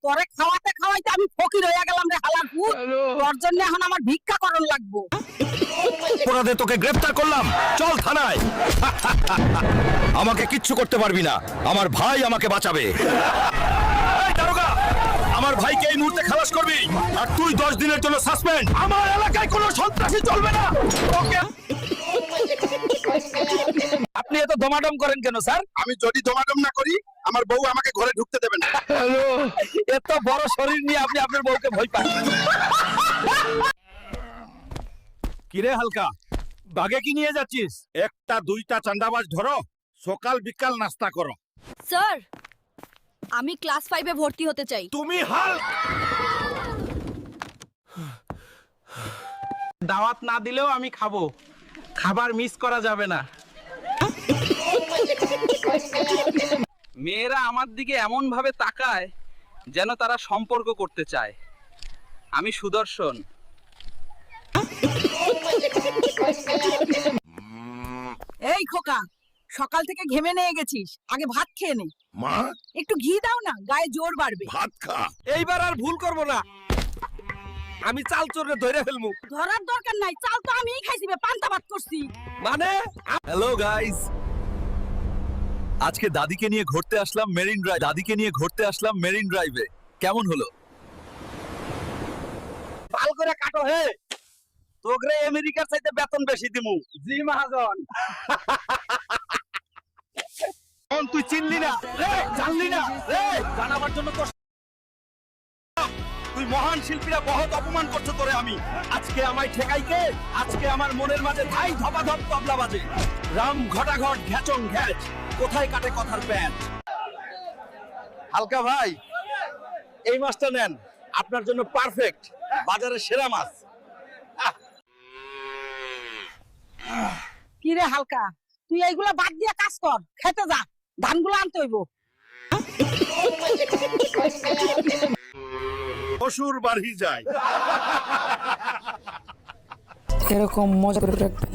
তোরে খাওয়াতে খাওয়াইতে আমি ফকির হয়ে গেলাম রে হালারপুর। তোর জন্য এখন আমার ভিক্ষা করণ লাগবো। অপরাধে তোকে গ্রেফতার করলাম, চল থানায়। আমাকে কিচ্ছু করতে পারবি না, আমার ভাই আমাকে বাঁচাবে। এই দারোগা, আমার ভাইকে এই মুহূর্তে খালাস করবি, আর তুই 10 দিনের জন্য সাসপেন্ড। আমার এলাকায় কোনো সন্ত্রাসী চলবে না। ওকে। আপনি এত দমাদম করেন কেন স্যার? আমি যদি দমাদম না করি আমার বউ আমাকে ঘরে ঢুকতে দেবে না। এত বড় শরীর নিয়ে আপনি আপনার বউকে ভয় পান? কিরে হালকা, বাগে কি নিয়ে যাচ্ছিস? একটা দুইটা চান্দাবাজ ধরো, সকাল বিকাল নাস্তা করো। স্যার, আমি ক্লাস 5-এ ভর্তি হতে চাই। তুমি হাল দাওয়াত না দিলেও আমি খাবো, খাবার মিস করা যাবে না। মেয়েরা আমার দিকে এমন ভাবে তাকায় যেন তারা সম্পর্ক করতে চায়। আমি সুদর্শন। এই খোকা, সকাল থেকে ঘেমে নিয়ে গেছিস, আগে ভাত খেয়ে নে। মা, একটু ঘি দাও না, গায়ে জোর বাড়বে। ভাত খা। এইবার আর ভুল করব না, আমি চাল চোরে ধরে ফেলমু। ধরার দরকার নাই, চাল তো আমিই খাইছি, পান্তা ভাত করছি। মানে হ্যালো গাইস, আজকে দাদিকে নিয়ে ঘুরতে আসলাম মেরিন ড্রাইভে। কেমন হলো? ভাল করে কাটো হে। তোগরে আমেরিকার চাইতে বেতন বেশি দিমু। জি মহাজন। তুই চিনলি না রে, জানলি না রে, জানাবার জন্য তো তুই মহান শিল্পীরা বহুত অপমান করছো তোরে আমি। আজকে আমায় ঠেকাই কে? আজকে আমার মনের মাঝে ধাই ধপাধপ তবলা বাজে। রাম ঘটাঘট ঘ্যাচং ঘ্যাচ, কোথায় কাটে কথার প্যাচ। হালকা ভাই, এই মাছটা নেন, আপনার জন্য পারফেক্ট, বাজারের সেরা মাছ। কি রে হালকা, তুই এইগুলা বাদ দিয়ে কাজ কর, খেতে যা, ধানগুলো আনতে হইব। শ্বশুর বাড়ি যায়। এরকম মজা করে রাখবেন।